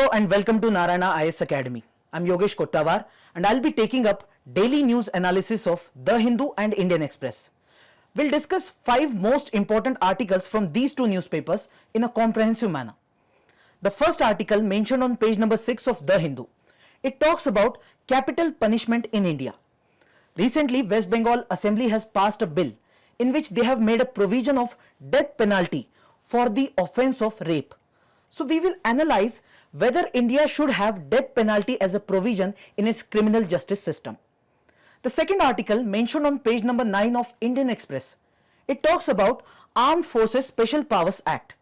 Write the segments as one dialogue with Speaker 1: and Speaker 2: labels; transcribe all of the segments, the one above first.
Speaker 1: Hello and welcome to Narayana IAS Academy. I'm Yogesh Kottavar and I'll be taking up daily news analysis of The Hindu and Indian Express. We'll discuss 5 most important articles from these two newspapers in a comprehensive manner. The first article mentioned on page number 6 of The Hindu. It talks about capital punishment in India. Recently, West Bengal Assembly has passed a bill in which they have made a provision of death penalty for the offence of rape. So we will analyze whether India should have death penalty as a provision in its criminal justice system. The second article mentioned on page number 9 of Indian Express. It talks about Armed Forces Special Powers Act.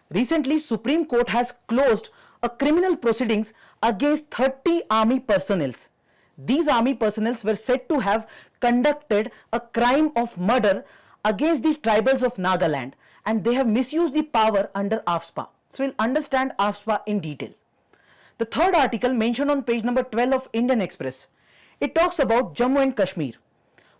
Speaker 1: Recently, Supreme Court has closed a criminal proceedings against 30 army personnel. These army personnel were said to have conducted a crime of murder against the tribals of Nagaland and they have misused the power under AFSPA. So we'll understand AFSPA in detail. The third article mentioned on page number 12 of Indian Express. It talks about Jammu and Kashmir.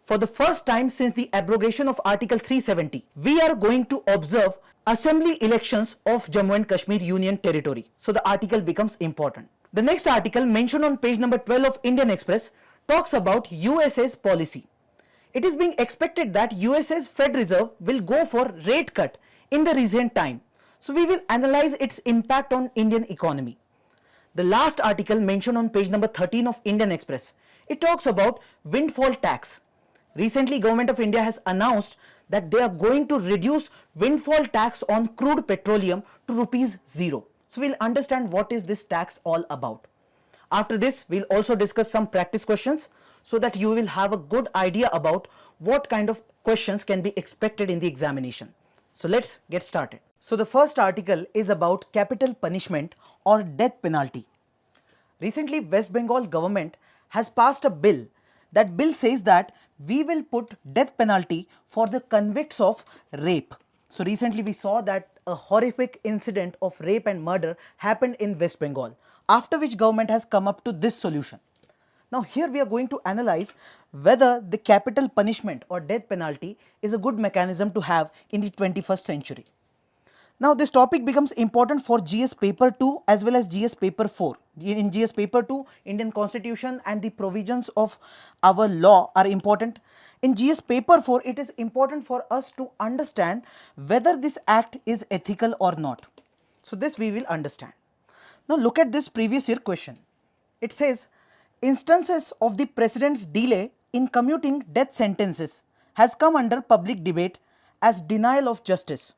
Speaker 1: For the first time since the abrogation of Article 370, we are going to observe assembly elections of Jammu and Kashmir Union Territory. So the article becomes important. The next article mentioned on page number 12 of Indian Express talks about USA's policy. It is being expected that USA's Fed Reserve will go for rate cut in the recent time. So we will analyze its impact on Indian economy. The last article mentioned on page number 13 of Indian Express. It talks about windfall tax. Recently, Government of India has announced that they are going to reduce windfall tax on crude petroleum to ₹0. So we'll understand what is this tax all about. After this, we'll also discuss some practice questions so that you will have a good idea about what kind of questions can be expected in the examination. So let's get started. So the first article is about capital punishment or death penalty. Recently, West Bengal government has passed a bill. That bill says that we will put death penalty for the convicts of rape. So recently we saw that a horrific incident of rape and murder happened in West Bengal, after which government has come up to this solution. Now here we are going to analyze whether the capital punishment or death penalty is a good mechanism to have in the 21st century. Now this topic becomes important for GS paper 2 as well as GS paper 4. In GS paper 2, Indian constitution and the provisions of our law are important. In GS paper 4, it is important for us to understand whether this act is ethical or not. So this we will understand. Now look at this previous year question. It says, instances of the president's delay in commuting death sentences has come under public debate as denial of justice.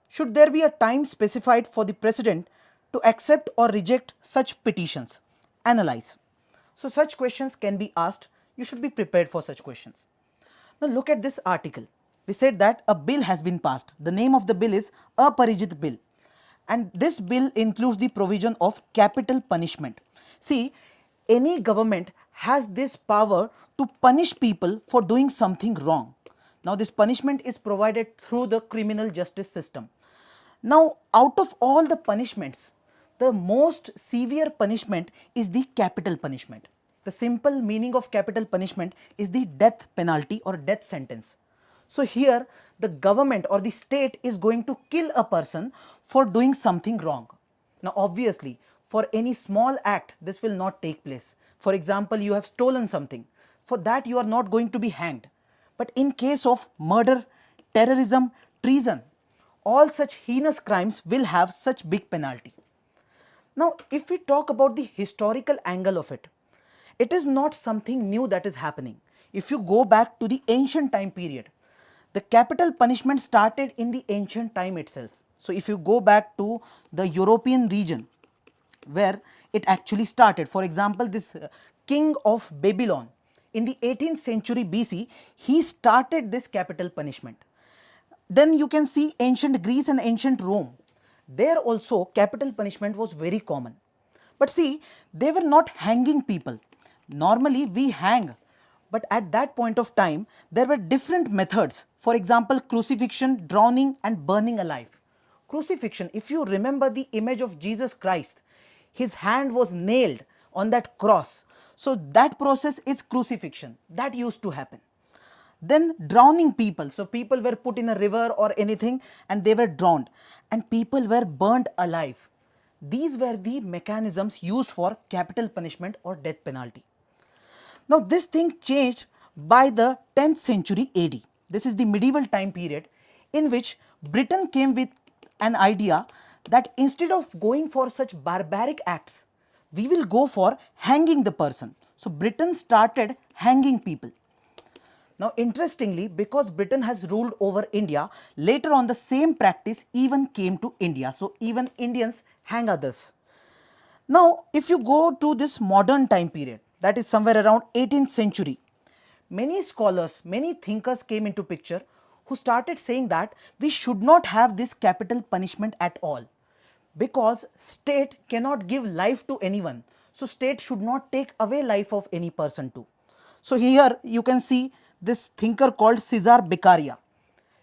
Speaker 1: Should there be a time specified for the president to accept or reject such petitions? Analyze. So such questions can be asked. You should be prepared for such questions. Now look at this article. We said that a bill has been passed. The name of the bill is Aparijit Bill. And this bill includes the provision of capital punishment. See, any government has this power to punish people for doing something wrong. Now this punishment is provided through the criminal justice system. Now out of all the punishments, the most severe punishment is the capital punishment. The simple meaning of capital punishment is the death penalty or death sentence. So here the government or the state is going to kill a person for doing something wrong. Now obviously for any small act this will not take place. For example, you have stolen something. For that you are not going to be hanged. But in case of murder, terrorism, treason, all such heinous crimes will have such big penalty. Now if we talk about the historical angle of it, it is not something new that is happening. If you go back to the ancient time period, the capital punishment started in the ancient time itself. So if you go back to the European region where it actually started, for example, this king of Babylon in the 18th century BC, he started this capital punishment. Then you can see ancient Greece and ancient Rome. There also capital punishment was very common. But see, they were not hanging people. Normally we hang, but at that point of time there were different methods. For example, crucifixion, drowning and burning alive. Crucifixion, if you remember the image of Jesus Christ, his hand was nailed on that cross. So that process is crucifixion. That used to happen. Then drowning people. So people were put in a river or anything and they were drowned and people were burnt alive. these were the mechanisms used for capital punishment or death penalty. Now this thing changed by the 10th century AD. This is the medieval time period in which Britain came with an idea that instead of going for such barbaric acts, we will go for hanging the person. So Britain started hanging people. Now interestingly, because Britain has ruled over India, later on the same practice even came to India. So even Indians hang others. Now if you go to this modern time period, that is somewhere around 18th century, many scholars, many thinkers came into picture who started saying that we should not have this capital punishment at all, because state cannot give life to anyone. So state should not take away life of any person too. So here you can see this thinker called Cesar Beccaria.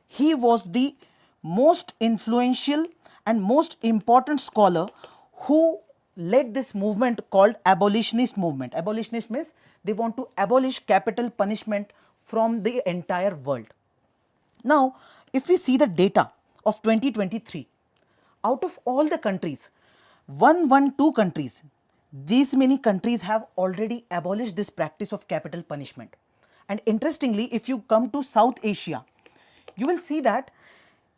Speaker 1: He was the most influential and most important scholar who led this movement called abolitionist movement. Abolitionist means they want to abolish capital punishment from the entire world. Now if we see the data of 2023, out of all the countries, 112 countries, these many countries have already abolished this practice of capital punishment. And interestingly, if you come to South Asia, you will see that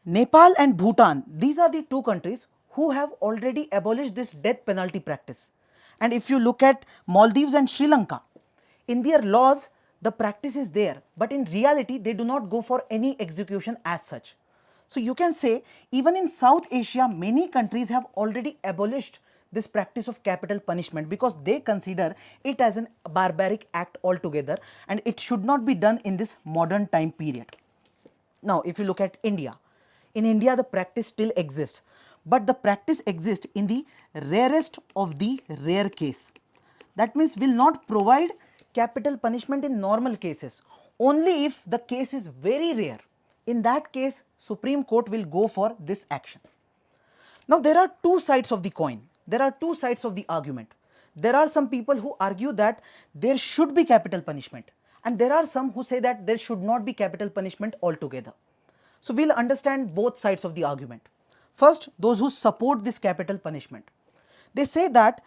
Speaker 1: Nepal and Bhutan, these are the two countries who have already abolished this death penalty practice. And if you look at Maldives and Sri Lanka, in their laws the practice is there, but in reality they do not go for any execution as such. So you can say even in South Asia many countries have already abolished this practice of capital punishment because they consider it as a barbaric act altogether and it should not be done in this modern time period. Now if you look at India, in India the practice still exists, but the practice exists in the rarest of the rare case. That means will not provide capital punishment in normal cases, only if the case is very rare. In that case, Supreme Court will go for this action. Now there are two sides of the coin. There are two sides of the argument. There are some people who argue that there should be capital punishment, and there are some who say that there should not be capital punishment altogether. So we'll understand both sides of the argument. First, those who support this capital punishment. They say that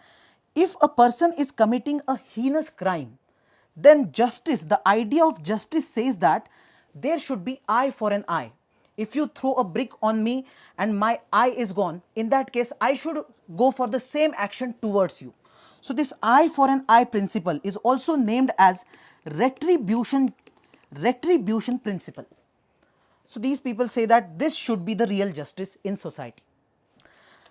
Speaker 1: if a person is committing a heinous crime, then justice, the idea of justice says that there should be eye for an eye. If you throw a brick on me and my eye is gone, in that case I should go for the same action towards you. So this eye for an eye principle is also named as retribution principle. So these people say that this should be the real justice in society.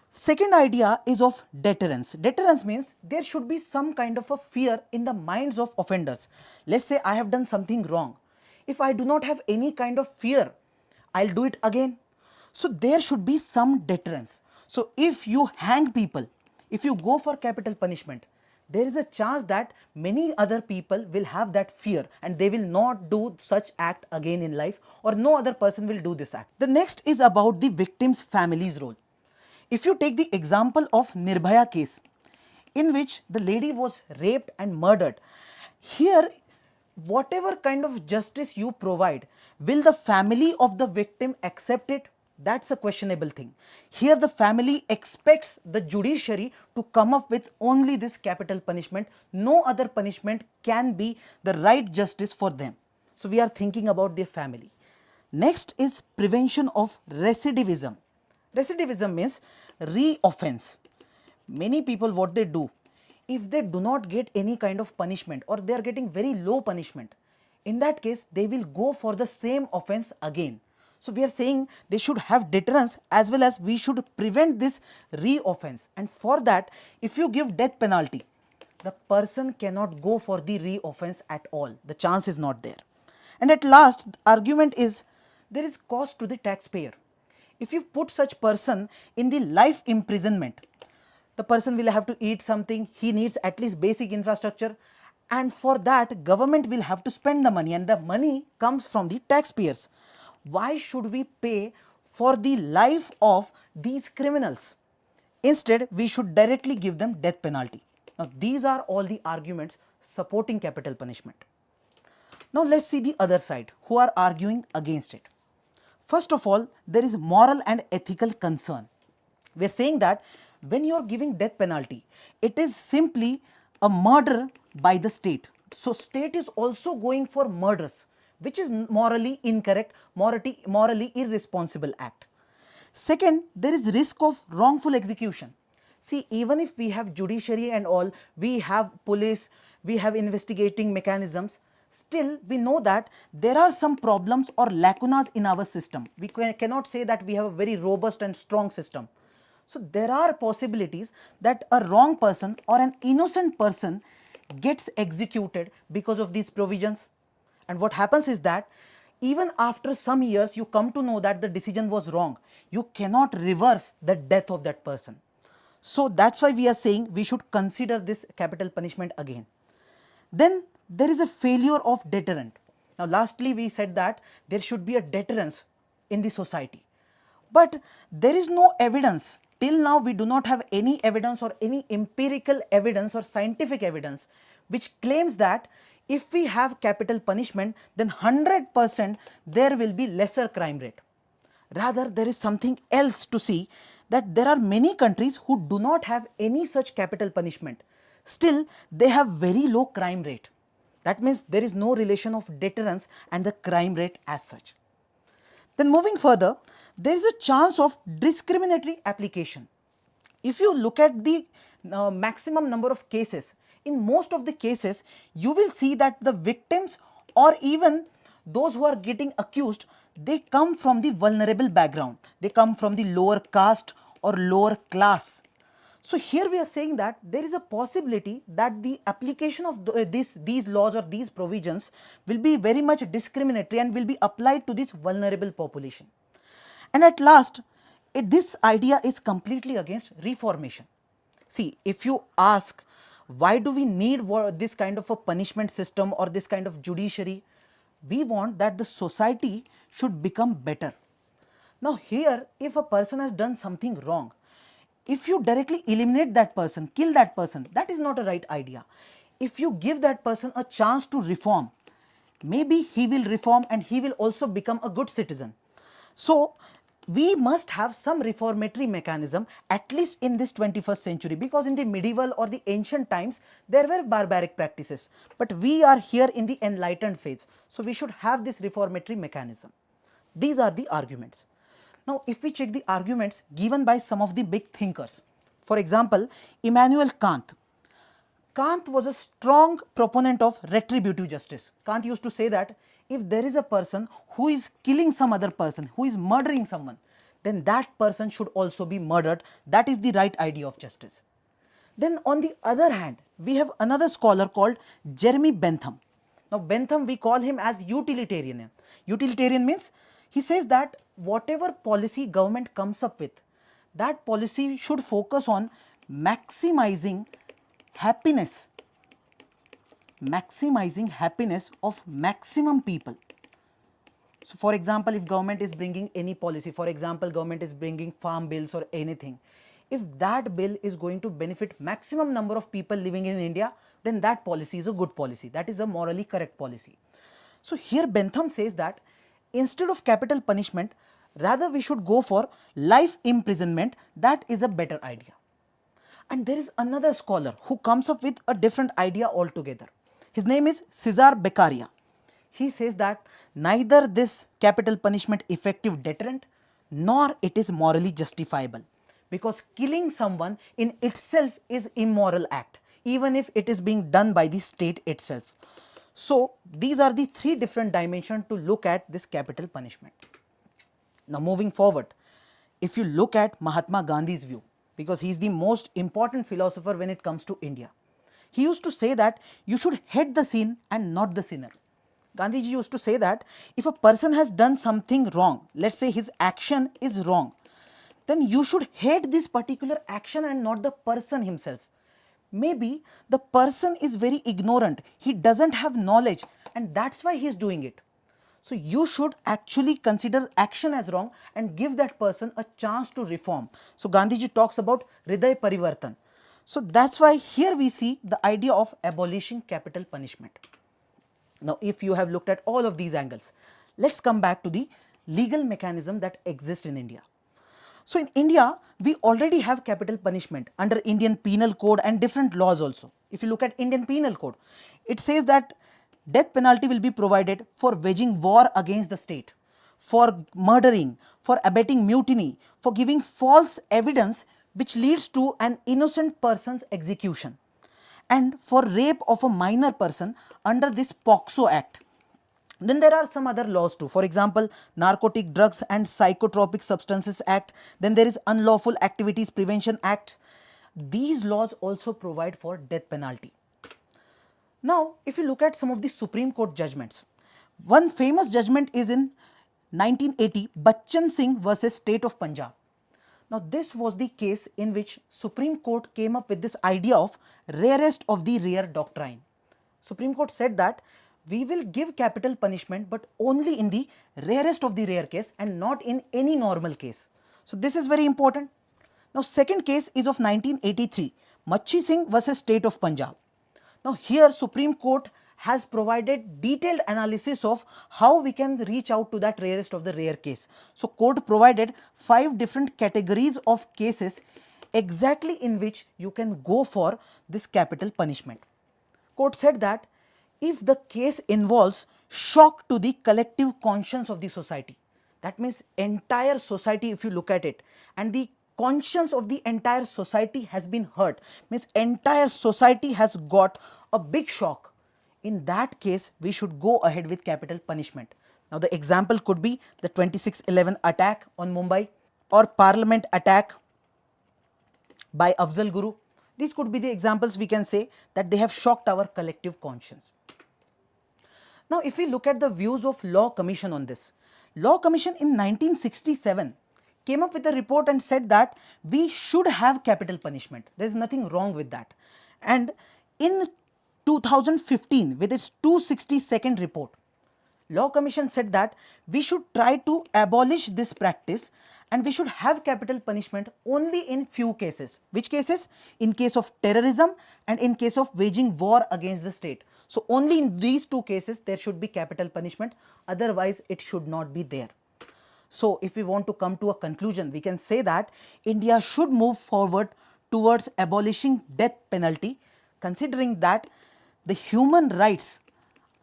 Speaker 1: Second idea is of deterrence. Deterrence means there should be some kind of a fear in the minds of offenders. Let's say I have done something wrong. If I do not have any kind of fear, I'll do it again. So there should be some deterrence. So if you hang people, if you go for capital punishment, there is a chance that many other people will have that fear and they will not do such act again in life, or no other person will do this act. The next is about the victim's family's role. If you take the example of Nirbhaya case, in which the lady was raped and murdered, here whatever kind of justice you provide, will the family of the victim accept it? That's a questionable thing. Here the family expects the judiciary to come up with only this capital punishment. No other punishment can be the right justice for them. So we are thinking about their family. Next is prevention of recidivism. Recidivism means re-offense. Many people, what they do, if they do not get any kind of punishment or they are getting very low punishment, in that case they will go for the same offense again. So we are saying they should have deterrence as well as we should prevent this re-offense, and for that if you give death penalty, the person cannot go for the re-offense at all. The chance is not there. And at last, the argument is there is cost to the taxpayer. If you put such person in the life imprisonment, the person will have to eat something, he needs at least basic infrastructure, and for that government will have to spend the money, and the money comes from the taxpayers. Why should we pay for the life of these criminals? Instead, we should directly give them death penalty. Now these are all the arguments supporting capital punishment. Now let's see the other side who are arguing against it. First of all, there is moral and ethical concern. We are saying that when you are giving death penalty, it is simply a murder by the state. So state is also going for murders, which is morally incorrect, morally irresponsible act. Second, there is risk of wrongful execution. See, even if we have judiciary and all, we have police, we have investigating mechanisms, still we know that there are some problems or lacunas in our system. We cannot say that we have a very robust and strong system. So there are possibilities that a wrong person or an innocent person gets executed because of these provisions. And what happens is that even after some years you come to know that the decision was wrong, you cannot reverse the death of that person. So that's why we are saying we should consider this capital punishment again. Then there is a failure of deterrent. Now lastly we said that there should be a deterrence in the society. But there is no evidence, till now we do not have any evidence or any empirical evidence or scientific evidence which claims that if we have capital punishment then 100% there will be lesser crime rate. Rather there is something else to see, that there are many countries who do not have any such capital punishment. Still they have very low crime rate. That means there is no relation of deterrence and the crime rate as such. Then moving further, there is a chance of discriminatory application. If you look at the maximum number of cases, in most of the cases you will see that the victims or even those who are getting accused, they come from the vulnerable background, they come from the lower caste or lower class. So here we are saying that there is a possibility that the application of these laws or these provisions will be very much discriminatory and will be applied to this vulnerable population. And at last, this idea is completely against reformation. See, if you ask why do we need this kind of a punishment system or this kind of judiciary, we want that the society should become better. Now here, if a person has done something wrong, if you directly eliminate that person, kill that person, that is not a right idea. If you give that person a chance to reform, maybe he will reform and he will also become a good citizen. So we must have some reformatory mechanism at least in this 21st century, because in the medieval or the ancient times there were barbaric practices, but we are here in the enlightened phase, so we should have this reformatory mechanism. These are the arguments. Now if we check the arguments given by some of the big thinkers, for example Immanuel Kant. Kant was a strong proponent of retributive justice. Kant used to say that if there is a person who is killing some other person, who is murdering someone, then that person should also be murdered. That is the right idea of justice. Then on the other hand, we have another scholar called Jeremy Bentham. Now Bentham, we call him as utilitarian. Utilitarian means he says that whatever policy government comes up with, that policy should focus on maximizing happiness of maximum people. So for example, if government is bringing any policy, for example government is bringing farm bills or anything, if that bill is going to benefit maximum number of people living in India, then that policy is a good policy, that is a morally correct policy. So here Bentham says that instead of capital punishment, rather we should go for life imprisonment. That is a better idea. And there is another scholar who comes up with a different idea altogether. His name is Cesar Beccaria. He says that neither this capital punishment effective deterrent nor it is morally justifiable, because killing someone in itself is immoral act, even if it is being done by the state itself. So these are the three different dimensions to look at this capital punishment. Now moving forward, if you look at Mahatma Gandhi's view, because he is the most important philosopher when it comes to India, he used to say that you should hate the sin and not the sinner. Gandhiji used to say that if a person has done something wrong, let's say his action is wrong, then you should hate this particular action and not the person himself. Maybe the person is very ignorant, he doesn't have knowledge, and that's why he is doing it. So you should actually consider action as wrong and give that person a chance to reform. So Gandhiji talks about Hriday Parivartan. So that's why here we see the idea of abolishing capital punishment. Now if you have looked at all of these angles, let's come back to the legal mechanism that exists in India. So in India, we already have capital punishment under Indian Penal Code and different laws also. If you look at Indian Penal Code, it says that death penalty will be provided for waging war against the state, for murdering, for abetting mutiny, for giving false evidence which leads to an innocent person's execution, and for rape of a minor person under this POCSO Act. Then there are some other laws too. For example, Narcotic Drugs and Psychotropic Substances Act. Then there is Unlawful Activities Prevention Act. These laws also provide for death penalty. Now, if you look at some of the Supreme Court judgments, one famous judgment is in 1980, Bachchan Singh versus State of Punjab. Now, this was the case in which Supreme Court came up with this idea of rarest of the rare doctrine. Supreme Court said that we will give capital punishment but only in the rarest of the rare case and not in any normal case. So this is very important. Now second case is of 1983, Machi Singh versus State of Punjab. Now here Supreme Court has provided detailed analysis of how we can reach out to that rarest of the rare case. So court provided 5 different categories of cases exactly in which you can go for this capital punishment. Court said that if the case involves shock to the collective conscience of the society, that means entire society, if you look at it, and the conscience of the entire society has been hurt, means entire society has got a big shock, in that case we should go ahead with capital punishment. Now the example could be the 26/11 attack on Mumbai or Parliament attack by Afzal Guru. These could be the examples we can say that they have shocked our collective conscience. Now if we look at the views of Law Commission on this, Law Commission in 1967 came up with a report and said that we should have capital punishment. There is nothing wrong with that. And in 2015, with its 262nd report, Law Commission said that we should try to abolish this practice and we should have capital punishment only in few cases. Which cases? In case of terrorism and in case of waging war against the state. So only in these 2 cases there should be capital punishment, otherwise it should not be there. So if we want to come to a conclusion, we can say that India should move forward towards abolishing death penalty, considering that the human rights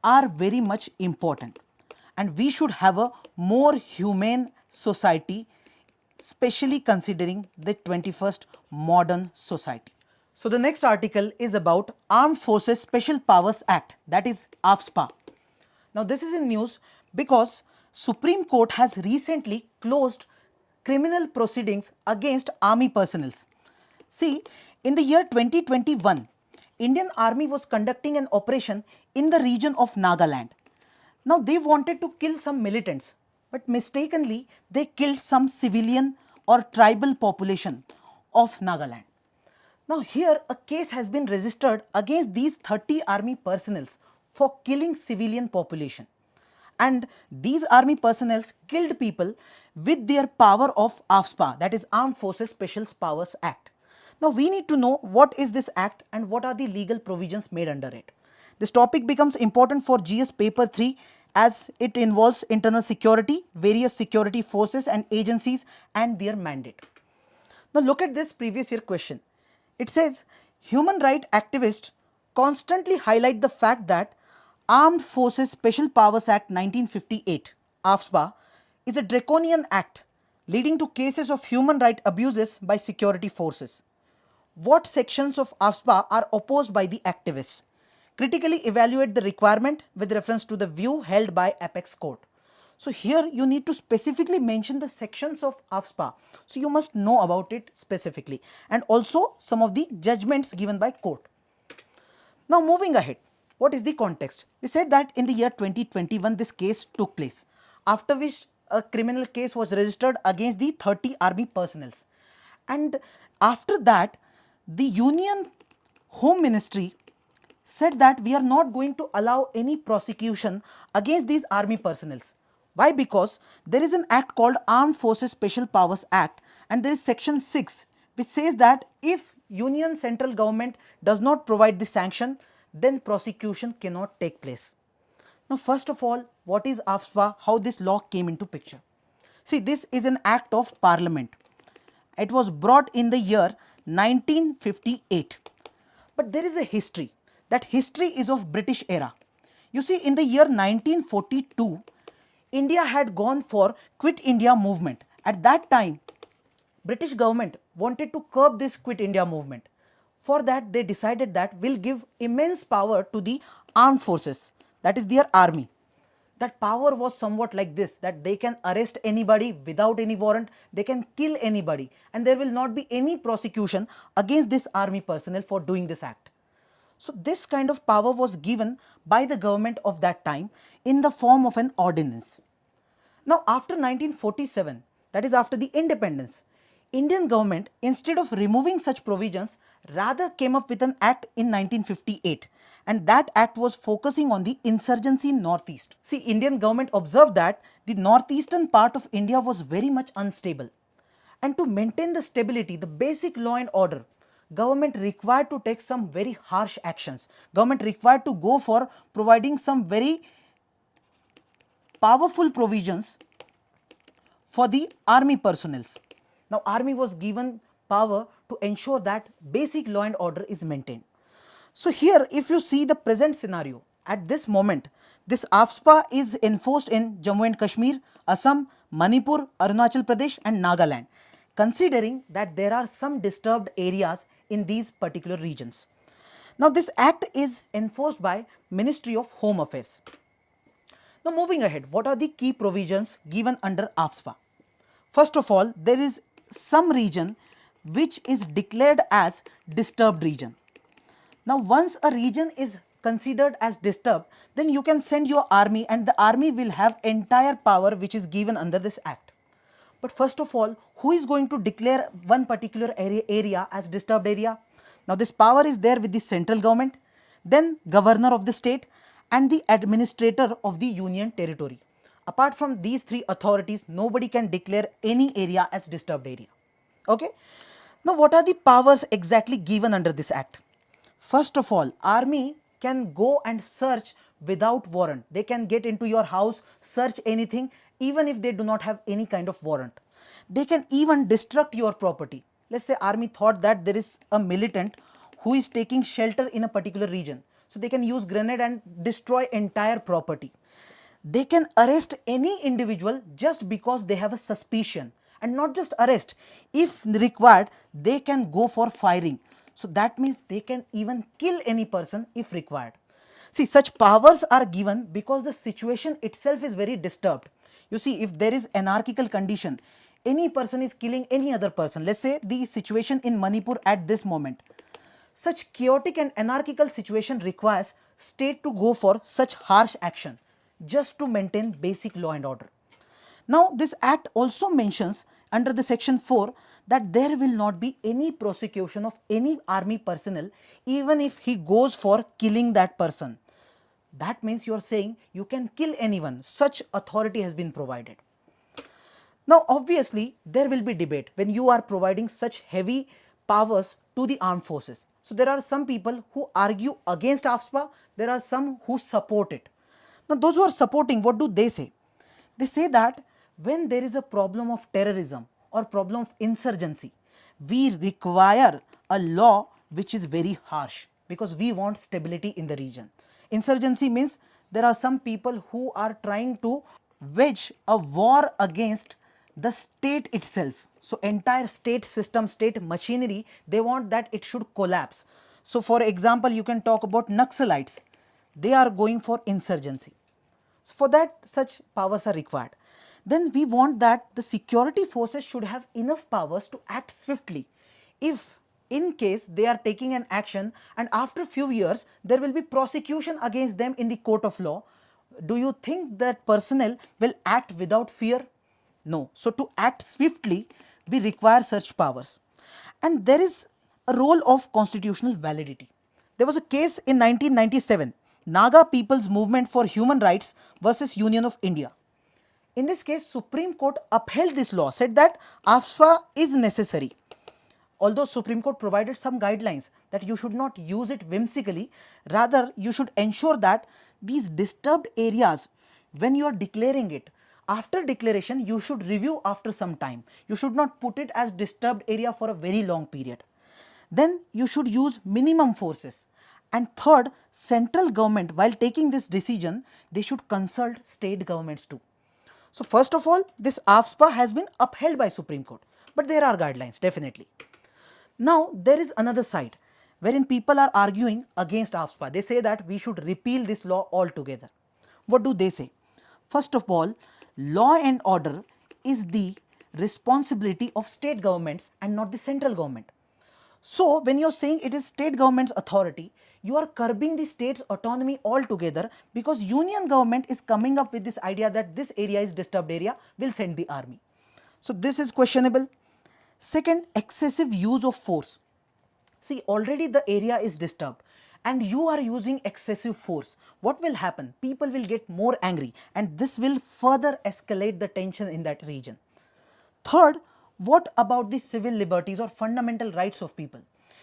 Speaker 1: are very much important and we should have a more humane society, especially considering the 21st modern society. So the next article is about Armed Forces Special Powers Act, that is AFSPA. Now this is in news because Supreme Court has recently closed criminal proceedings against army personnel. See, in the year 2021, Indian Army was conducting an operation in the region of Nagaland. Now they wanted to kill some militants, but mistakenly they killed some civilian or tribal population of Nagaland. Now here a case has been registered against these 30 army personnel for killing civilian population. And these army personnel killed people with their power of AFSPA, that is Armed Forces Special Powers Act. Now we need to know what is this act and what are the legal provisions made under it. This topic becomes important for GS paper 3 as it involves internal security, various security forces and agencies and their mandate. Now look at this previous year question. It says human rights activists constantly highlight the fact that Armed Forces Special Powers Act 1958 AFSPA is a draconian act leading to cases of human rights abuses by security forces. What sections of AFSPA are opposed by the activists? Critically evaluate the requirement with reference to the view held by Apex Court. So here you need to specifically mention the sections of AFSPA. So you must know about it specifically and also some of the judgments given by court. Now moving ahead, what is the context? We said that in the year 2021 this case took place, after which a criminal case was registered against the 30 army personnel. And after that the Union Home Ministry said that we are not going to allow any prosecution against these army personnel. Why? Because there is an act called Armed Forces Special Powers Act and there is section 6 which says that if Union central government does not provide the sanction, then prosecution cannot take place. Now first of all, what is AFSPA? How this law came into picture? See, this is an act of parliament It was brought in the year 1958. But there is a history. That history is of British era. You see, in the year 1942, India had gone for Quit India movement. At that time, British government wanted to curb this Quit India movement. For that, they decided that we'll give immense power to the armed forces, that is their army. That power was somewhat like this, that they can arrest anybody without any warrant, they can kill anybody, and there will not be any prosecution against this army personnel for doing this act. So this kind of power was given by the government of that time in the form of an ordinance. Now after 1947, that is after the independence, Indian government, instead of removing such provisions, rather came up with an act in 1958, and that act was focusing on the insurgency in northeast. See, Indian government observed that the northeastern part of India was very much unstable, and to maintain the stability, the basic law and order, government required to take some very harsh actions. Government required to go for providing some very powerful provisions for the army personnel. Now army was given power to ensure that basic law and order is maintained. So here if you see the present scenario, at this moment this AFSPA is enforced in Jammu and Kashmir, Assam, Manipur, Arunachal Pradesh and Nagaland, considering that there are some disturbed areas in these particular regions. Now this act is enforced by Ministry of Home Affairs. Now moving ahead, what are the key provisions given under AFSPA? First of all, there is some region which is declared as disturbed region. Now once a region is considered as disturbed, then you can send your army and the army will have entire power which is given under this act. But first of all, who is going to declare one particular area as disturbed area? Now this power is there with the central government, then governor of the state and the administrator of the union territory. Apart from these three authorities, nobody can declare any area as disturbed area. Okay. Now what are the powers exactly given under this act? First of all, army can go and search without warrant. They can get into your house, search anything, even if they do not have any kind of warrant. They can even destruct your property. Let's say army thought that there is a militant who is taking shelter in a particular region. So they can use grenade and destroy entire property. They can arrest any individual just because they have a suspicion, and not just arrest, if required they can go for firing. So that means they can even kill any person if required. See, such powers are given because the situation itself is very disturbed. You see, if there is anarchical condition, any person is killing any other person. Let's say the situation in Manipur at this moment. Such chaotic and anarchical situation requires state to go for such harsh action just to maintain basic law and order. Now this act also mentions under the section 4 that there will not be any prosecution of any army personnel even if he goes for killing that person. That means you are saying you can kill anyone. Such authority has been provided. Now obviously there will be debate when you are providing such heavy powers to the armed forces. So there are some people who argue against AFSPA, there are some who support it. Now those who are supporting, what do they say? They say that when there is a problem of terrorism or problem of insurgency, we require a law which is very harsh because we want stability in the region. Insurgency means there are some people who are trying to wage a war against the state itself. So entire state system, state machinery, they want that it should collapse. So for example, you can talk about Naxalites. They are going for insurgency. So for that, such powers are required. Then we want that the security forces should have enough powers to act swiftly. If in case they are taking an action and after few years there will be prosecution against them in the court of law, do you think that personnel will act without fear? No. So to act swiftly, we require such powers. And there is a role of constitutional validity. There was a case in 1997, Naga People's Movement for Human Rights versus Union of India. In this case, Supreme Court upheld this law, said that AFSPA is necessary. Although Supreme Court provided some guidelines that you should not use it whimsically, rather you should ensure that these disturbed areas, when you are declaring it, After declaration, you should review after some time. You should not put it as disturbed area for a very long period. Then you should use minimum forces. And third, central government, while taking this decision, they should consult state governments too. So first of all, this AFSPA has been upheld by Supreme Court, but there are guidelines definitely. Now there is another side wherein people are arguing against AFSPA. They say that we should repeal this law altogether. What do they say? First of all, law and order is the responsibility of state governments and not the central government. So when you are saying it is state government's authority, you are curbing the state's autonomy altogether, because union government is coming up with this idea that this area is disturbed area, will send the army. So this is questionable. Second, excessive use of force. See, already the area is disturbed and you are using excessive force. What will happen? People will get more angry and this will further escalate the tension in that region. Third, what about the civil liberties or fundamental rights of people?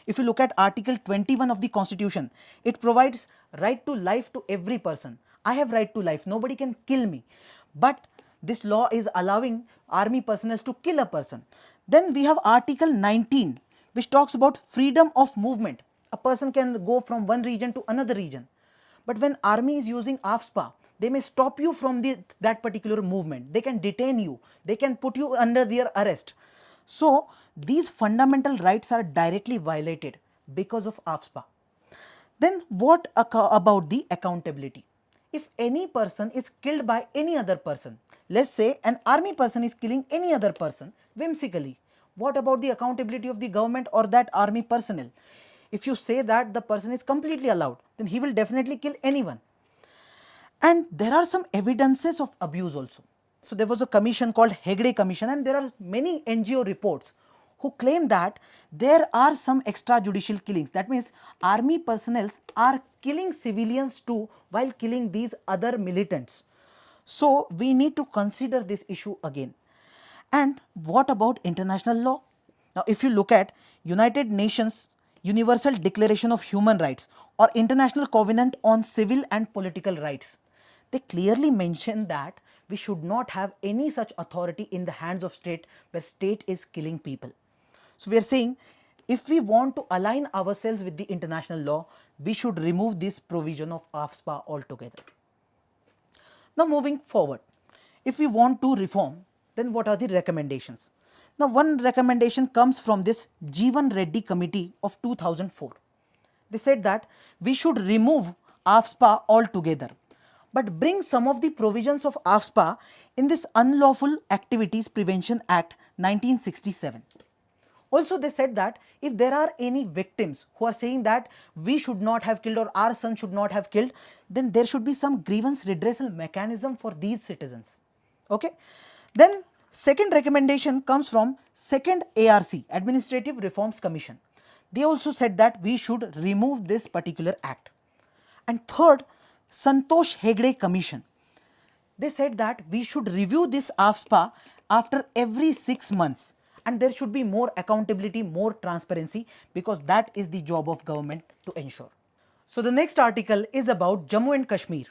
Speaker 1: If you look at Article 21 of the Constitution, it provides right to life to every person. I have right to life, nobody can kill me. But this law is allowing army personnel to kill a person. Then we have Article 19, which talks about freedom of movement. A person can go from one region to another region. But when army is using AFSPA, they may stop you from that particular movement. They can detain you. They can put you under their arrest. So these fundamental rights are directly violated because of AFSPA. Then what about the accountability? If any person is killed by any other person, let's say an army person is killing any other person whimsically, what about the accountability of the government or that army personnel? If you say that the person is completely allowed, then he will definitely kill anyone. And there are some evidences of abuse also. So there was a commission called Hegde Commission, and there are many NGO reports who claim that there are some extrajudicial killings. That means army personnel are killing civilians too while killing these other militants. So we need to consider this issue again. And what about international law? Now if you look at United Nations Universal Declaration of Human Rights or International Covenant on Civil and Political Rights, they clearly mention that we should not have any such authority in the hands of state where state is killing people. So we are saying if we want to align ourselves with the international law, we should remove this provision of AFSPA altogether. Now moving forward, if we want to reform, then what are the recommendations? Now one recommendation comes from this Jeevan Reddy Committee of 2004. They said that we should remove AFSPA altogether, but bring some of the provisions of AFSPA in this Unlawful Activities Prevention Act 1967. Also they said that if there are any victims who are saying that we should not have killed or our son should not have killed, then there should be some grievance redressal mechanism for these citizens. Okay. Then second recommendation comes from second ARC, Administrative Reforms Commission. They also said that we should remove this particular act. And third, Santosh Hegde Commission. They said that we should review this AFSPA after every 6 months, and there should be more accountability, more transparency, because that is the job of government to ensure. So the next article is about Jammu and Kashmir.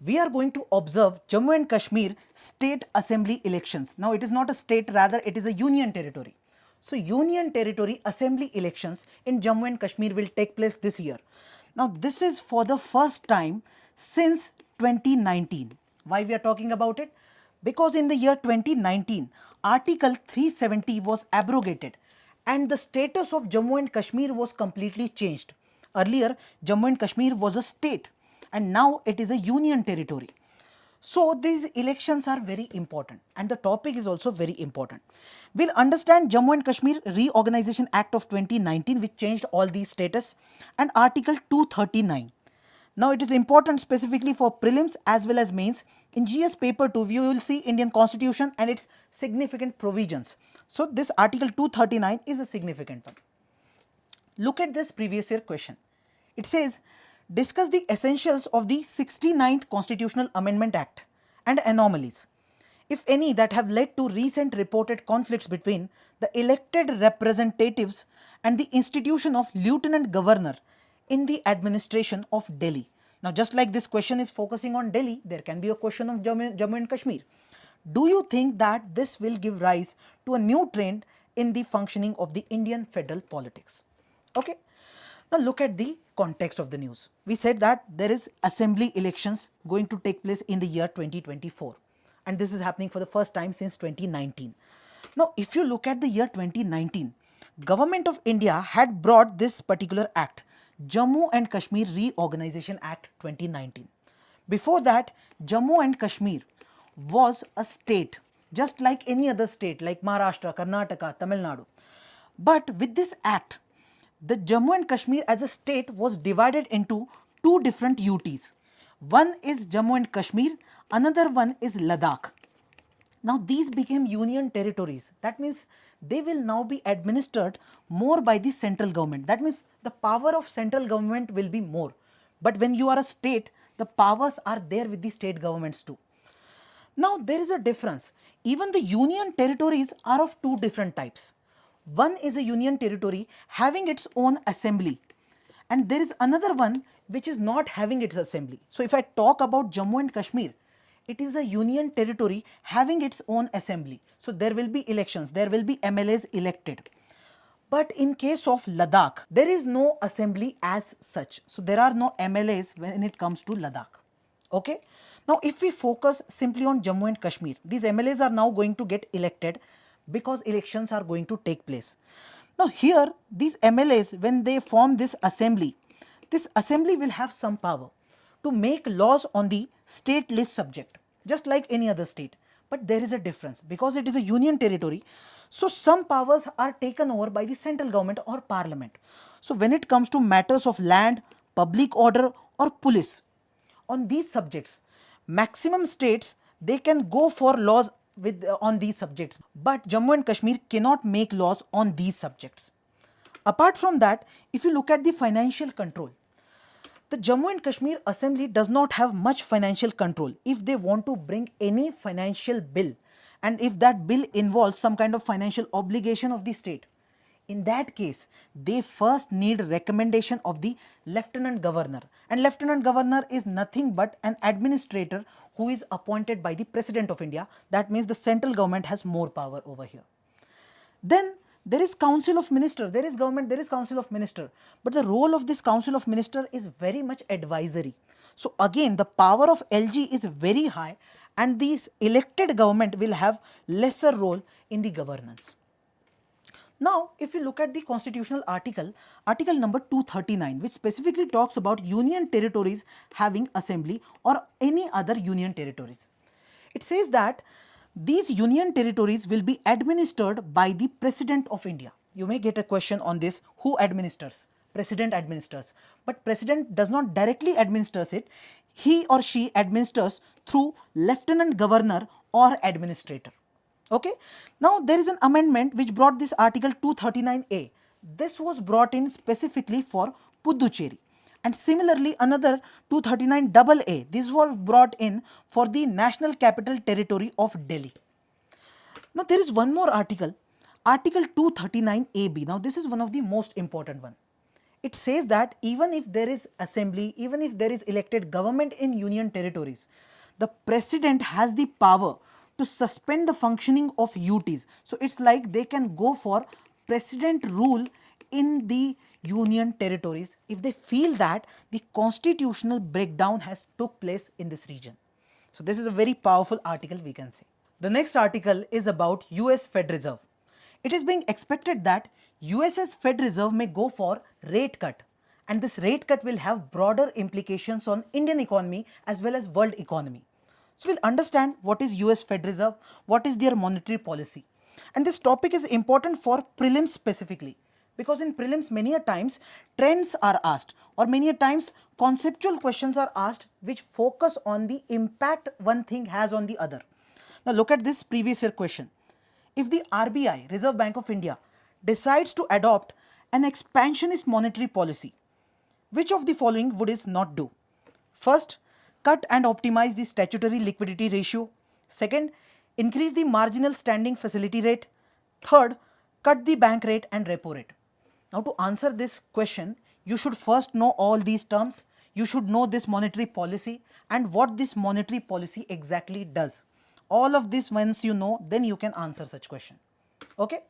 Speaker 1: We are going to observe Jammu and Kashmir State Assembly elections. Now it is not a state, rather it is a union territory. So union territory assembly elections in Jammu and Kashmir will take place this year. Now this is for the first time since 2019. Why we are talking about it? Because in the year 2019, Article 370 was abrogated and the status of Jammu and Kashmir was completely changed. Earlier, Jammu and Kashmir was a state and now it is a union territory. So these elections are very important and the topic is also very important. We'll understand Jammu and Kashmir Reorganization Act of 2019, which changed all these status, and Article 239. Now it is important specifically for prelims as well as mains. In GS paper 2, you will see Indian Constitution and its significant provisions. So this Article 239 is a significant one. Look at this previous year question. It says, discuss the essentials of the 69th Constitutional Amendment Act and anomalies, if any, that have led to recent reported conflicts between the elected representatives and the institution of Lieutenant Governor in the administration of Delhi. Now just like this question is focusing on Delhi, there can be a question of Jammu and Kashmir. do you think that this will give rise to a new trend in the functioning of the Indian federal politics? Okay. Now look at the context of the news. We said that there is assembly elections going to take place in the year 2024, and this is happening for the first time since 2019. Now if you look at the year 2019, Government of India had brought this particular act, Jammu and Kashmir Reorganization Act 2019. Before that, Jammu and Kashmir was a state just like any other state like Maharashtra, Karnataka, Tamil Nadu. But with this act, the Jammu and Kashmir as a state was divided into two different UTs. One is Jammu and Kashmir, another one is Ladakh. Now these became union territories. That means they will now be administered more by the central government. That means the power of central government will be more. But when you are a state, the powers are there with the state governments too. Now there is a difference. Even the union territories are of two different types. One is a union territory having its own assembly, and there is another one which is not having its assembly. So if I talk about Jammu and Kashmir, it is a union territory having its own assembly. So there will be elections, there will be MLAs elected. But in case of Ladakh, there is no assembly as such. So there are no MLAs when it comes to Ladakh. Okay. Now if we focus simply on Jammu and Kashmir, these MLAs are now going to get elected because elections are going to take place. Now here these MLAs, when they form this assembly will have some power to make laws on the state list subject, just like any other state. But there is a difference because it is a union territory. So some powers are taken over by the central government or parliament. So when it comes to matters of land, public order or police, on these subjects, maximum states, they can go for laws on these subjects, but Jammu and Kashmir cannot make laws on these subjects. Apart from that, if you look at the financial control, the Jammu and Kashmir Assembly does not have much financial control. If they want to bring any financial bill, and if that bill involves some kind of financial obligation of the state, in that case, they first need recommendation of the Lieutenant Governor. And Lieutenant Governor is nothing but an administrator who is appointed by the President of India. That means the central government has more power over here. Then there is Council of Minister. There is government, there is Council of Minister. But the role of this Council of Minister is very much advisory. So again, the power of LG is very high, and this elected government will have lesser role in the governance. Now, if you look at the constitutional article, article number 239, which specifically talks about union territories having assembly or any other union territories. It says that these union territories will be administered by the President of India. You may get a question on this, who administers? President administers. But President does not directly administers it. He or she administers through Lieutenant Governor or Administrator. Okay. Now there is an amendment which brought this article 239A. This was brought in specifically for Puducherry. And similarly another 239AA. This was brought in for the National Capital Territory of Delhi. Now there is one more article, article 239AB. Now this is one of the most important one. It says that even if there is assembly, even if there is elected government in union territories, the President has the power to suspend the functioning of UTs. So it's like they can go for President rule in the union territories if they feel that the constitutional breakdown has took place in this region. So this is a very powerful article, we can say. The next article is about US Fed Reserve. It is being expected that US's Fed Reserve may go for rate cut, and this rate cut will have broader implications on Indian economy as well as world economy. So we'll understand what is US Fed Reserve, what is their monetary policy. And this topic is important for prelims specifically, because in prelims many a times trends are asked, or many a times conceptual questions are asked which focus on the impact one thing has on the other. Now look at this previous year question. If the RBI, Reserve Bank of India, decides to adopt an expansionist monetary policy, which of the following would it not do? First, cut and optimize the statutory liquidity ratio. Second, increase the marginal standing facility rate. Third, cut the bank rate and repo rate. Now to answer this question, you should first know all these terms. You should know this monetary policy and what this monetary policy exactly does. All of this once you know, then you can answer such question. Okay.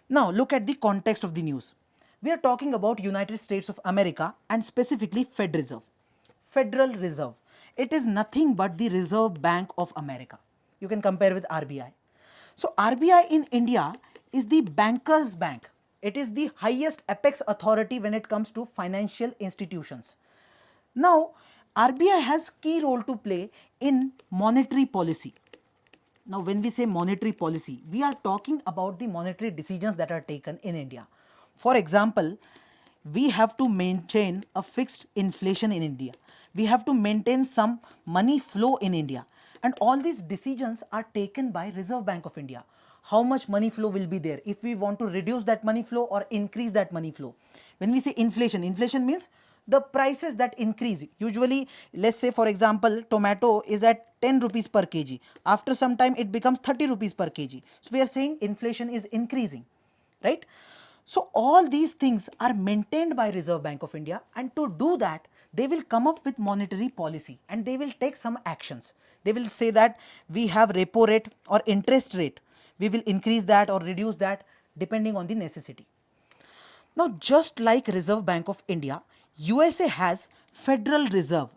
Speaker 1: Now look at the context of the news. We are talking about United States of America and specifically Fed Reserve. Federal Reserve. It is nothing but the Reserve Bank of America. You can compare with RBI. So RBI in India is the bankers' bank. It is the highest apex authority when it comes to financial institutions. Now RBI has key role to play in monetary policy. Now when we say monetary policy, we are talking about the monetary decisions that are taken in India. For example, we have to maintain a fixed inflation in India. We have to maintain some money flow in India. And all these decisions are taken by Reserve Bank of India. How much money flow will be there, if we want to reduce that money flow or increase that money flow. When we say inflation, inflation means the prices that increase. Usually, let's say for example, tomato is at 10 rupees per kg. After some time, it becomes 30 rupees per kg. So we are saying inflation is increasing, right? So all these things are maintained by Reserve Bank of India, and to do that, they will come up with monetary policy and they will take some actions. They will say that we have repo rate or interest rate. We will increase that or reduce that depending on the necessity. Now, just like Reserve Bank of India, USA has Federal Reserve,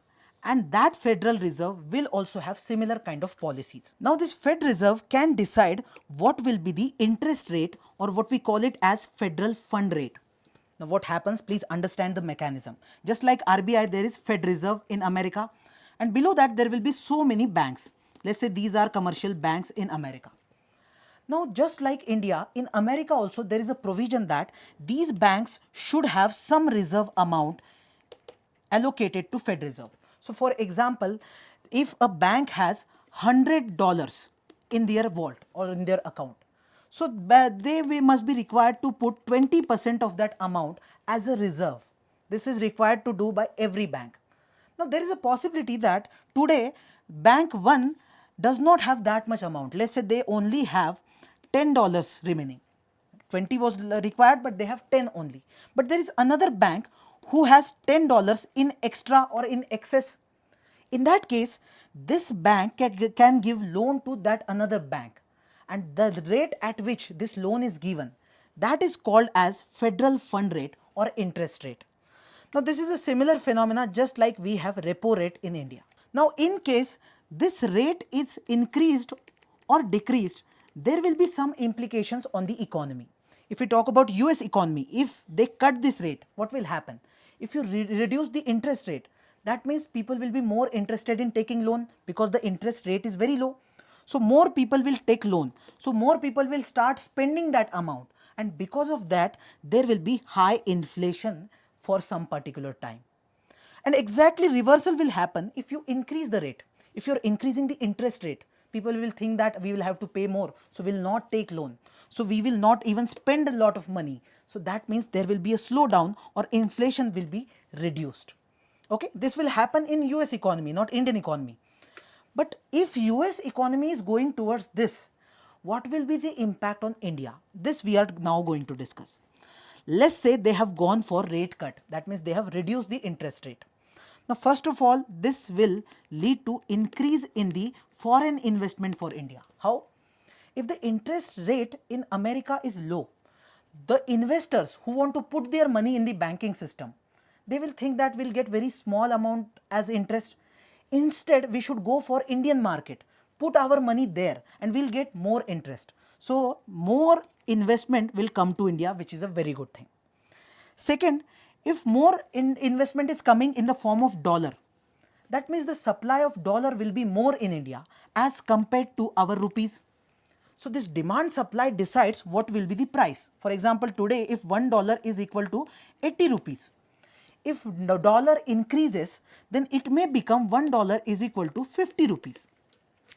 Speaker 1: and that Federal Reserve will also have similar kind of policies. Now, this Fed Reserve can decide what will be the interest rate, or what we call it as federal fund rate. Now, what happens? Please understand the mechanism. Just like RBI, there is Fed Reserve in America, and below that there will be so many banks. Let's say these are commercial banks in America. Now, just like India, in America also there is a provision that these banks should have some reserve amount allocated to Fed Reserve. So, for example, if a bank has $100 in their vault or in their account, so they must be required to put 20% of that amount as a reserve. This is required to do by every bank. Now, there is a possibility that today bank 1 does not have that much amount. Let's say they only have $10 remaining. 20 was required, but they have 10 only. But there is another bank who has $10 in extra or in excess. In that case, this bank can give loan to that another bank, and the rate at which this loan is given, that is called as federal fund rate or interest rate. Now, this is a similar phenomena just like we have repo rate in India. Now, in case this rate is increased or decreased, there will be some implications on the economy. If we talk about US economy, if they cut this rate, what will happen? If you reduce the interest rate, that means people will be more interested in taking loan because the interest rate is very low. So more people will take loan. So more people will start spending that amount, and because of that there will be high inflation for some particular time. And exactly reversal will happen if you increase the rate. If you are increasing the interest rate, people will think that we will have to pay more, so will not take loan. So we will not even spend a lot of money. So that means there will be a slowdown or inflation will be reduced. Okay, this will happen in US economy, not Indian economy. But if US economy is going towards this, what will be the impact on India? This we are now going to discuss. Let's say they have gone for rate cut. That means they have reduced the interest rate. Now, first of all, this will lead to increase in the foreign investment for India. How? If the interest rate in America is low, the investors who want to put their money in the banking system, they will think that we'll get very small amount as interest. Instead, we should go for Indian market, put our money there, and we'll get more interest. So more investment will come to India, which is a very good thing. Second, if more investment is coming in the form of dollar, that means the supply of dollar will be more in India as compared to our rupees. So this demand supply decides what will be the price. For example, today if $1 is equal to 80 rupees, if the dollar increases, then it may become $1 is equal to 50 rupees.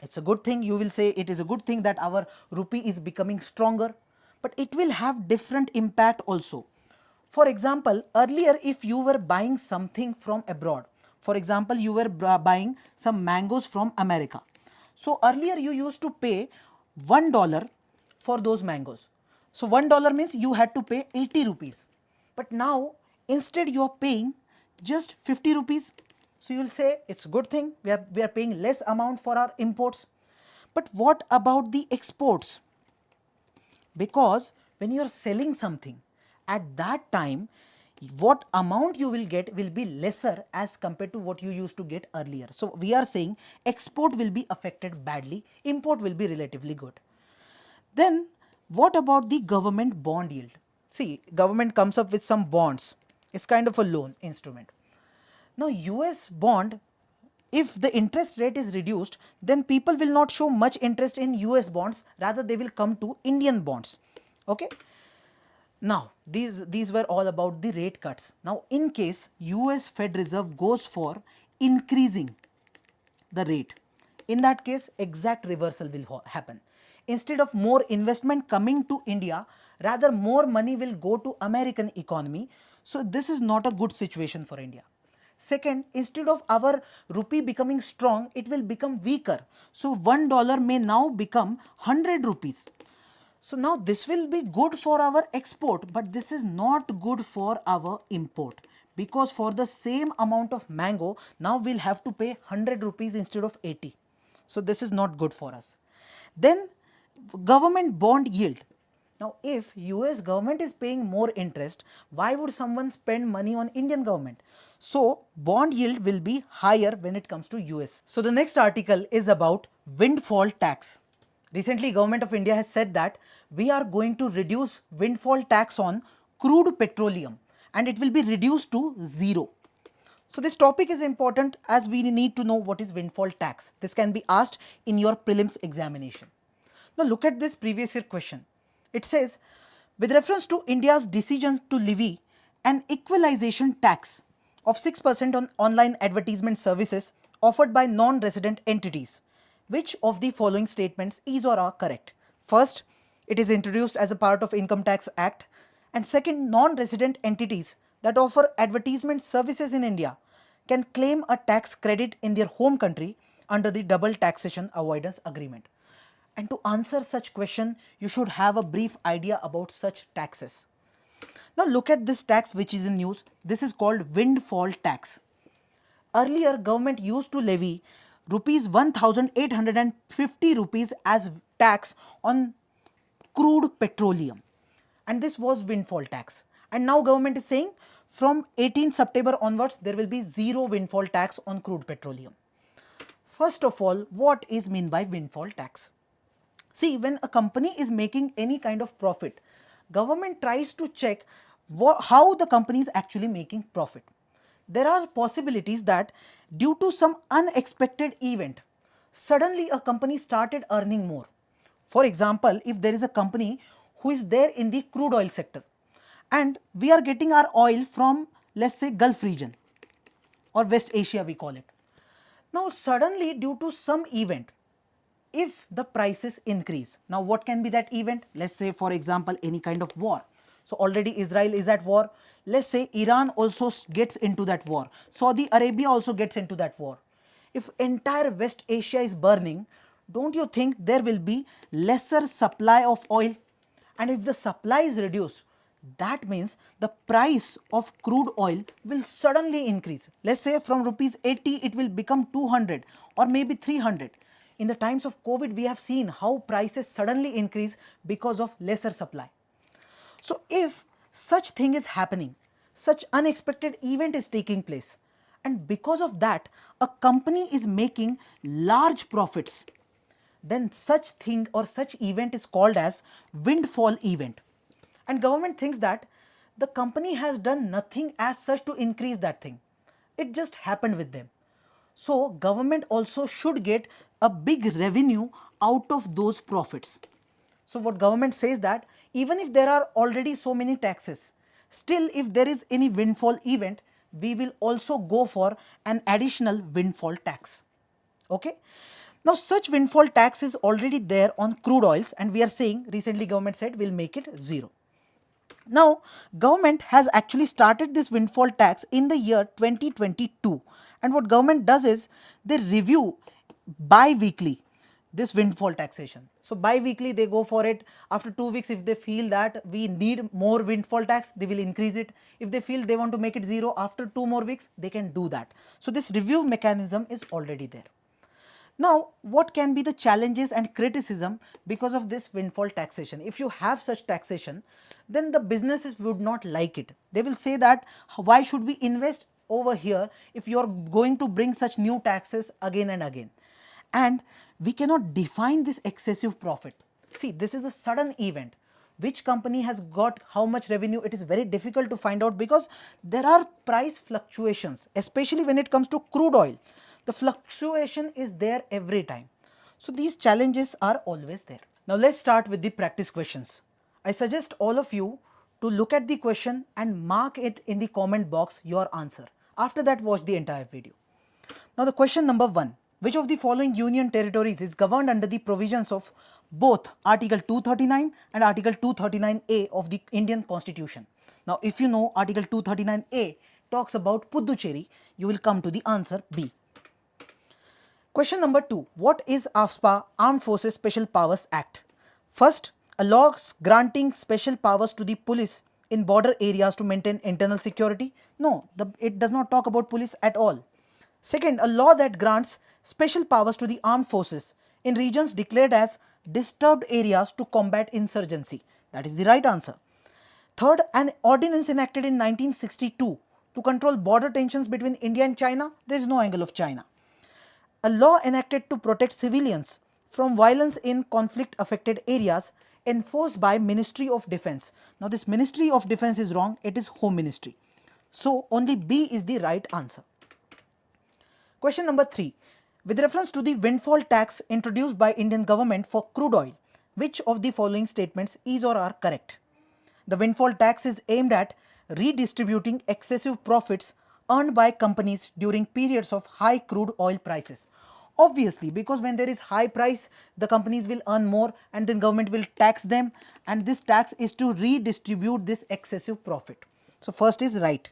Speaker 1: It's a good thing, you will say it is a good thing that our rupee is becoming stronger, but it will have different impact also. For example, earlier if you were buying something from abroad, for example you were buying some mangoes from America. So earlier you used to pay $1 for those mangoes. So $1 means you had to pay 80 rupees. But now instead you are paying just 50 rupees. So you will say it's a good thing, we are paying less amount for our imports. But what about the exports? Because when you are selling something, at that time what amount you will get will be lesser as compared to what you used to get earlier. So we are saying export will be affected badly, import will be relatively good. Then what about the government bond yield? See, government comes up with some bonds. It's kind of a loan instrument. Now US bond, if the interest rate is reduced, then people will not show much interest in US bonds, rather they will come to Indian bonds. Okay. Now these were all about the rate cuts. Now in case US Fed Reserve goes for increasing the rate, in that case exact reversal will happen. Instead of more investment coming to India, rather more money will go to American economy. So this is not a good situation for India. Second, instead of our rupee becoming strong, it will become weaker. So $1 may now become 100 rupees. So now this will be good for our export, but this is not good for our import, because for the same amount of mango, now we'll have to pay 100 rupees instead of 80. So this is not good for us. Then government bond yield. Now if US government is paying more interest, why would someone spend money on Indian government? So bond yield will be higher when it comes to US. So the next article is about windfall tax. Recently Government of India has said that we are going to reduce windfall tax on crude petroleum and it will be reduced to 0. So this topic is important as we need to know what is windfall tax. This can be asked in your prelims examination. Now look at this previous year question. It says, with reference to India's decision to levy an equalization tax of 6% on online advertisement services offered by non-resident entities, which of the following statements is or are correct? First, it is introduced as a part of Income Tax Act, and second, non-resident entities that offer advertisement services in India can claim a tax credit in their home country under the Double Taxation Avoidance Agreement. And to answer such question, you should have a brief idea about such taxes. Now look at this tax which is in news. This is called windfall tax. Earlier government used to levy rupees 1850 rupees as tax on crude petroleum, and this was windfall tax. And now government is saying from 18 September onwards there will be 0 windfall tax on crude petroleum. First of all, what is mean by windfall tax? See, when a company is making any kind of profit, government tries to check how the company is actually making profit. There are possibilities that due to some unexpected event, suddenly a company started earning more. For example, if there is a company who is there in the crude oil sector and we are getting our oil from, let's say, Gulf region or West Asia we call it. Now suddenly due to some event, if the prices increase, now what can be that event? Let's say for example any kind of war. So already Israel is at war. Let's say Iran also gets into that war. Saudi Arabia also gets into that war. If entire West Asia is burning, don't you think there will be lesser supply of oil? And if the supply is reduced, that means the price of crude oil will suddenly increase. Let's say from rupees 80 it will become 200 or maybe 300. In the times of COVID, we have seen how prices suddenly increase because of lesser supply. So if such thing is happening, such unexpected event is taking place, and because of that a company is making large profits, then such thing or such event is called as windfall event. And government thinks that the company has done nothing as such to increase that thing. It just happened with them. So government also should get a big revenue out of those profits. So what government says that even if there are already so many taxes, still if there is any windfall event, we will also go for an additional windfall tax. Okay. Now such windfall tax is already there on crude oils, and we are saying recently government said we'll make it 0. Now government has actually started this windfall tax in the year 2022, and what government does is they review bi-weekly this windfall taxation. So bi-weekly they go for it. After 2 weeks, if they feel that we need more windfall tax, they will increase it. If they feel they want to make it 0 after 2 more weeks, they can do that. So this review mechanism is already there. Now, what can be the challenges and criticism because of this windfall taxation? If you have such taxation, then the businesses would not like it. They will say that why should we invest over here if you are going to bring such new taxes again and again? And we cannot define this excessive profit. See, this is a sudden event. Which company has got how much revenue, it is very difficult to find out because there are price fluctuations, especially when it comes to crude oil. The fluctuation is there every time. So these challenges are always there. Now let's start with the practice questions. I suggest all of you to look at the question and mark it in the comment box your answer. After that, watch the entire video. Now the question number 1. Which of the following union territories is governed under the provisions of both Article 239 and Article 239A of the Indian Constitution? Now if you know Article 239A talks about Puducherry, you will come to the answer B. Question number 2. What is AFSPA, Armed Forces Special Powers Act? First, a law granting special powers to the police in border areas to maintain internal security? No, it does not talk about police at all. Second, a law that grants special powers to the armed forces in regions declared as disturbed areas to combat insurgency. That is the right answer. Third, an ordinance enacted in 1962 to control border tensions between India and China. There is no angle of China. A law enacted to protect civilians from violence in conflict affected areas enforced by Ministry of Defence. Now this Ministry of Defence is wrong, it is Home Ministry. So only B is the right answer. Question number 3. With reference to the windfall tax introduced by Indian government for crude oil, which of the following statements is or are correct? The windfall tax is aimed at redistributing excessive profits earned by companies during periods of high crude oil prices. Obviously, because when there is high price, the companies will earn more and then government will tax them, and this tax is to redistribute this excessive profit. So first is right.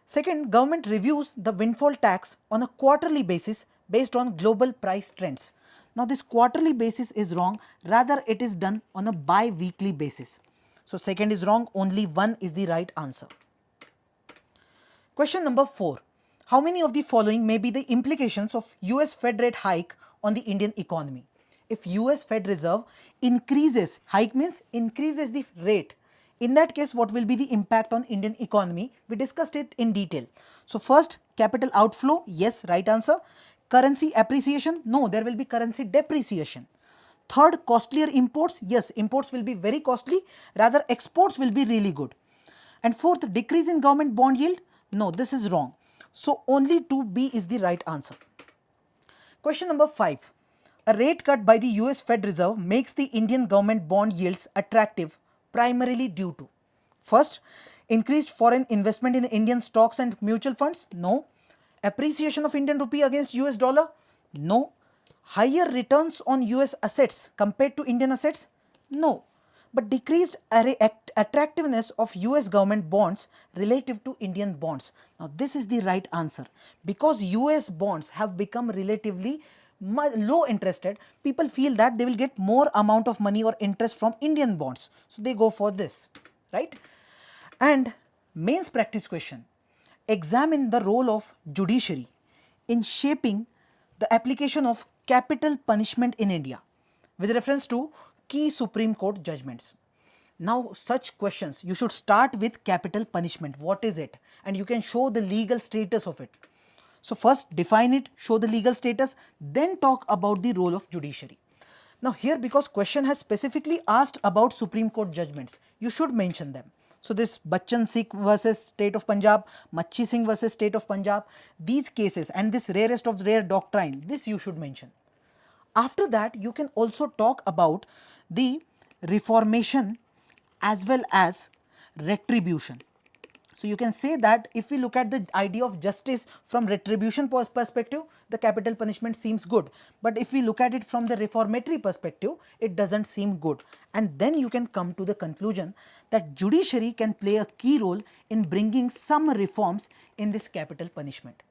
Speaker 1: Second, government reviews the windfall tax on a quarterly basis based on global price trends. Now this quarterly basis is wrong, rather it is done on a bi-weekly basis. So second is wrong, only 1 is the right answer. Question number 4. How many of the following may be the implications of US Fed rate hike on the Indian economy? If US Fed Reserve increases, hike means increases the rate. In that case, what will be the impact on Indian economy? We discussed it in detail. So first, capital outflow, yes, right answer. Currency appreciation, no, there will be currency depreciation. Third, costlier imports, yes, imports will be very costly, rather exports will be really good. And fourth, decrease in government bond yield, no, this is wrong. So only 2B is the right answer. Question number 5. A rate cut by the US Fed Reserve makes the Indian government bond yields attractive primarily due to: first, increased foreign investment in Indian stocks and mutual funds? No. Appreciation of Indian rupee against US dollar? No. Higher returns on US assets compared to Indian assets? No. But decreased attractiveness of US government bonds relative to Indian bonds. Now this is the right answer. Because US bonds have become relatively low interested, people feel that they will get more amount of money or interest from Indian bonds. So they go for this, right? And mains practice question. Examine the role of judiciary in shaping the application of capital punishment in India with reference to key Supreme Court judgments. Now such questions, you should start with capital punishment. What is it? And you can show the legal status of it. So first define it, show the legal status, then talk about the role of judiciary. Now here, because question has specifically asked about Supreme Court judgments, you should mention them. So this Bachchan Sikh versus State of Punjab, Machi Singh versus State of Punjab, these cases and this rarest of rare doctrine, this you should mention. After that, you can also talk about the reformation as well as retribution. So you can say that if we look at the idea of justice from retribution perspective, the capital punishment seems good. But if we look at it from the reformatory perspective, it doesn't seem good. And then you can come to the conclusion that judiciary can play a key role in bringing some reforms in this capital punishment.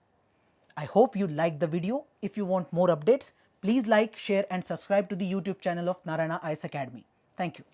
Speaker 1: I hope you liked the video. If you want more updates, please like, share and subscribe to the YouTube channel of Narayana IAS Academy. Thank you.